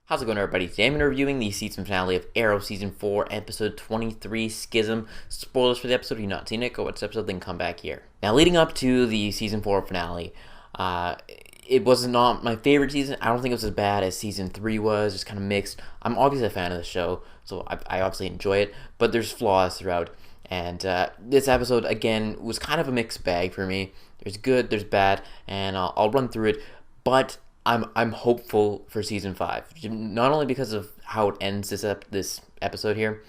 How's it going, everybody? Today I'm going to be reviewing the season finale of Arrow Season 4, Episode 23, Schism. Spoilers for the episode. If you've not seen it, go watch the episode, then come back here. Now, leading up to the Season 4 finale, it was not my favorite season. I don't think it was as bad as Season 3 was, just kind of mixed. I'm obviously a fan of the show, so I obviously enjoy it, but there's flaws throughout. And this episode, again, was kind of a mixed bag for me. There's good, there's bad, and I'll run through it, but I'm hopeful for season 5, not only because of how it ends this episode here,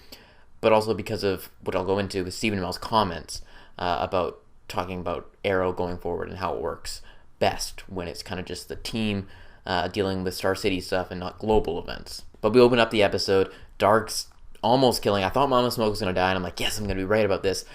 but also because of what I'll go into with Stephen Amell's comments about talking about Arrow going forward and how it works best when it's kind of just the team dealing with Star City stuff and not global events. But we open up the episode, Dark's almost killing. I thought Mama Smoke was gonna die, and I'm like, yes, I'm gonna be right about this.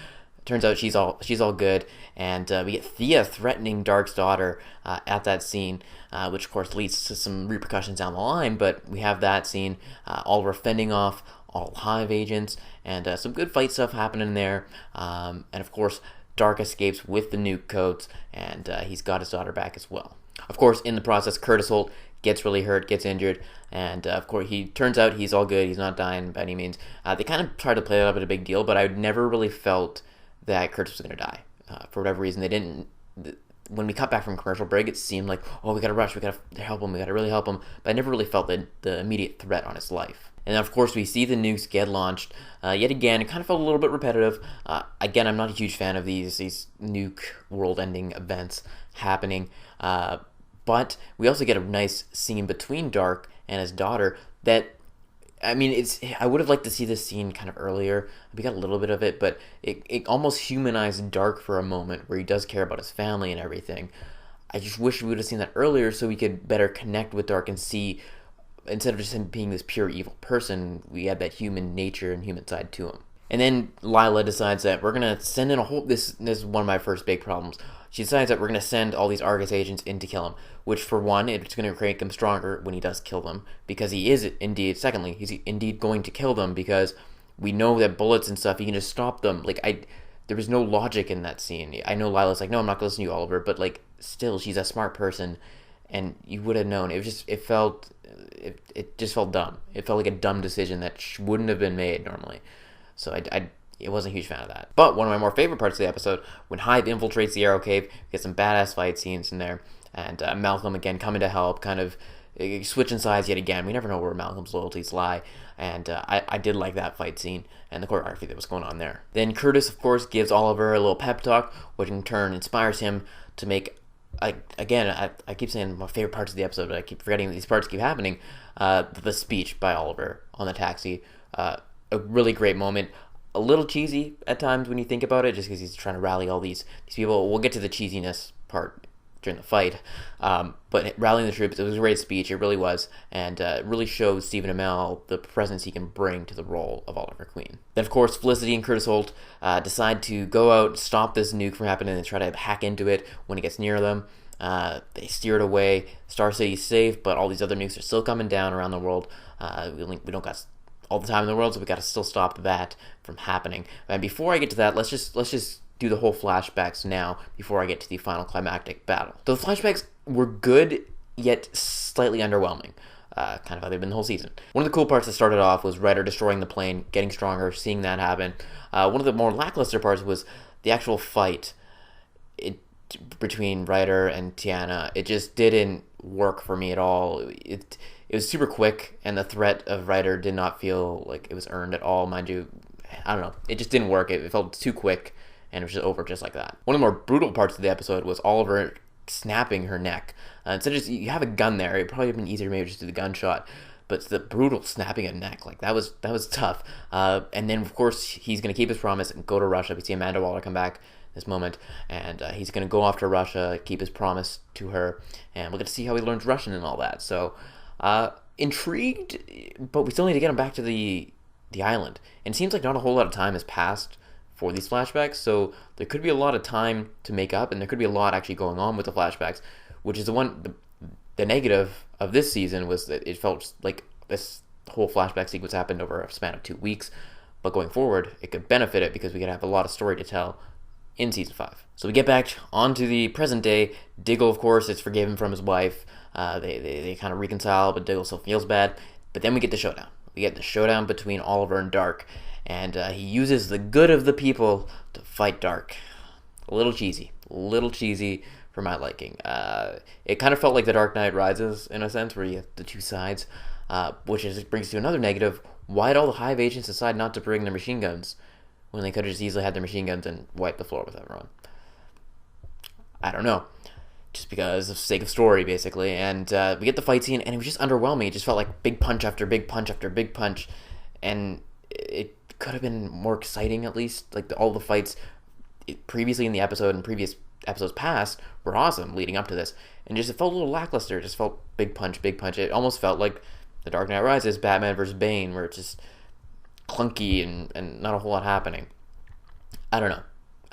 Turns out she's all good, and we get Thea threatening Dark's daughter at that scene, which of course leads to some repercussions down the line. But we have that scene, Oliver fending off all Hive agents, and some good fight stuff happening there. And of course, Dark escapes with the nuke codes, and he's got his daughter back as well. Of course, in the process, Curtis Holt gets really hurt, gets injured, and of course, he turns out he's all good. He's not dying by any means. They kind of tried to play it up as a big deal, but I never really felt that Curtis was going to die. For whatever reason, they didn't. When we cut back from commercial break, it seemed like, oh, we got to rush, we got to help him, we got to really help him. But I never really felt the immediate threat on his life. And then, of course, we see the nukes get launched. Yet again, it kind of felt a little bit repetitive. Again, I'm not a huge fan of these nuke world-ending events happening. But we also get a nice scene between Dark and his daughter that, I mean, I would have liked to see this scene kind of earlier. We got a little bit of it, but it almost humanized Dark for a moment where he does care about his family and everything. I just wish we would have seen that earlier so we could better connect with Dark and see, instead of just him being this pure evil person, we had that human nature and human side to him. And then Lila decides that we're going to send in a whole... This is one of my first big problems. She decides that we're going to send all these Argus agents in to kill him, which for one, it's going to make him stronger when he does kill them, because he is indeed, secondly, he's indeed going to kill them, because we know that bullets and stuff, he can just stop them. There was no logic in that scene. I know Lila's like, no, I'm not going to listen to you, Oliver, but still, she's a smart person, and you would have known. It just felt dumb. It felt like a dumb decision that wouldn't have been made normally. So I wasn't a huge fan of that. But one of my more favorite parts of the episode, when Hive infiltrates the Arrow Cave, we get some badass fight scenes in there, and Malcolm again coming to help, kind of switching sides yet again. We never know where Malcolm's loyalties lie, and I did like that fight scene and the choreography that was going on there. Then Curtis, of course, gives Oliver a little pep talk, which in turn inspires him to make, I keep saying my favorite parts of the episode, but I keep forgetting these parts keep happening. The speech by Oliver on the taxi, a really great moment. A little cheesy at times when you think about it, just because he's trying to rally all these people. We'll get to the cheesiness part during the fight, but rallying the troops, it was a great speech. It really was, and it really shows Stephen Amell the presence he can bring to the role of Oliver Queen. Then, of course, Felicity and Curtis Holt decide to go out, stop this nuke from happening, and try to hack into it when it gets near them. They steer it away. Star City's safe, but all these other nukes are still coming down around the world. We don't got all the time in the world, so we got to still stop that from happening. And before I get to that, let's just do the whole flashbacks now before I get to the final climactic battle. So the flashbacks were good, yet slightly underwhelming. Kind of how they've been the whole season. One of the cool parts that started off was Ryder destroying the plane, getting stronger, seeing that happen. One of the more lackluster parts was the actual fight between Ryder and Tiana. It just didn't work for me at all. It was super quick, and the threat of Ryder did not feel like it was earned at all, mind you. I don't know. It just didn't work. It felt too quick, and it was just over just like that. One of the more brutal parts of the episode was Oliver snapping her neck. Instead of just, you have a gun there, it probably would have been easier maybe just do the gunshot, but the brutal snapping a neck, that was tough. And then, of course, he's going to keep his promise and go to Russia. We see Amanda Waller come back this moment, and he's going to go off to Russia, keep his promise to her, and we'll get to see how he learns Russian and all that. So, intrigued, but we still need to get him back to the island. And it seems like not a whole lot of time has passed for these flashbacks, so there could be a lot of time to make up, and there could be a lot actually going on with the flashbacks, which is the negative of this season was that it felt like this whole flashback sequence happened over a span of 2 weeks, but going forward, it could benefit it because we could have a lot of story to tell in Season 5. So we get back onto the present day. Diggle, of course, is forgiven from his wife. They kind of reconcile, but Diggle still feels bad. But then we get the showdown. We get the showdown between Oliver and Dark, and he uses the good of the people to fight Dark. A little cheesy for my liking. It kind of felt like The Dark Knight Rises in a sense, where you have the two sides, which brings to another negative. Why did all the Hive agents decide not to bring their machine guns when they could have just easily had their machine guns and wiped the floor with everyone? I don't know. Just because of sake of story, basically. And we get the fight scene, and it was just underwhelming. It just felt like big punch after big punch after big punch, and it could have been more exciting, at least. Like all the fights previously in the episode and previous episodes past were awesome leading up to this, and just it felt a little lackluster. It just felt big punch. It almost felt like The Dark Knight Rises, Batman versus Bane, where it's just clunky and not a whole lot happening. I don't know.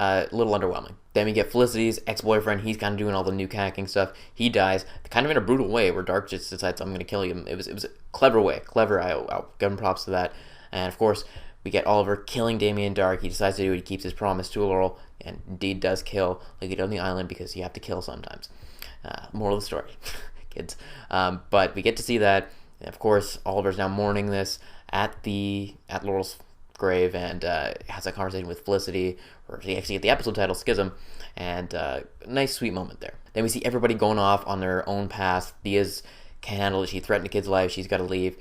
A little underwhelming. Then we get Felicity's ex-boyfriend. He's kind of doing all the nuke hacking stuff. He dies, kind of in a brutal way, where Dark just decides, I'm going to kill him. It was a clever way. Clever. I'll give him props to that. And of course, we get Oliver killing Damien Dark. He decides to do it. He keeps his promise to Laurel, and indeed does kill, like he did on the island, because you have to kill sometimes. Moral of the story, kids. But we get to see that. And of course, Oliver's now mourning this at Laurel's grave, and has a conversation with Felicity, or you actually get the episode title, Schism, and nice sweet moment there. Then we see everybody going off on their own path. Diaz can't handle it. She threatened the kid's life. She's got to leave.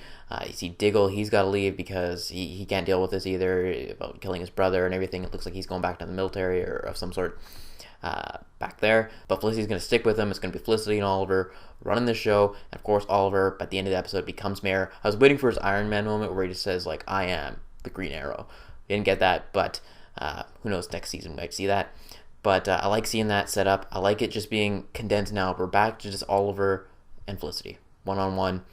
You see Diggle. He's got to leave because he can't deal with this either, about killing his brother and everything. It looks like he's going back to the military or of some sort back there. But Felicity's going to stick with him. It's going to be Felicity and Oliver running the show. And of course, Oliver, at the end of the episode, becomes mayor. I was waiting for his Iron Man moment where he just says, like, I am the Green Arrow. Didn't get that, but who knows, next season we might see that. But I like seeing that set up. I like it just being condensed now. We're back to just Oliver and Felicity, one-on-one.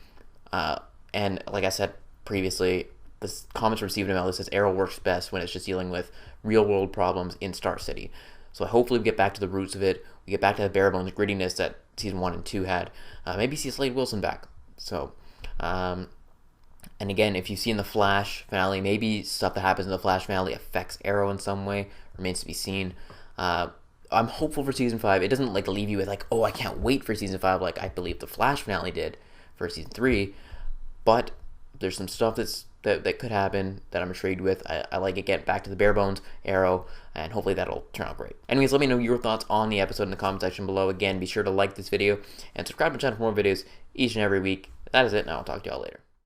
And like I said previously, the comments received about this says Arrow works best when it's just dealing with real-world problems in Star City. So hopefully we get back to the roots of it. We get back to the bare-bones grittiness that Season 1 and 2 had. Maybe see Slade Wilson back. So, and again, if you see in the Flash finale, maybe stuff that happens in the Flash finale affects Arrow in some way. Remains to be seen. I'm hopeful for Season 5. It doesn't like leave you with like, oh, I can't wait for Season 5 like I believe the Flash finale did for Season 3. But there's some stuff that could happen that I'm intrigued with. I like it. Get back to the bare bones Arrow, and hopefully that'll turn out great. Anyways, let me know your thoughts on the episode in the comment section below. Again, be sure to like this video and subscribe to the channel for more videos each and every week. That is it, and I'll talk to y'all later.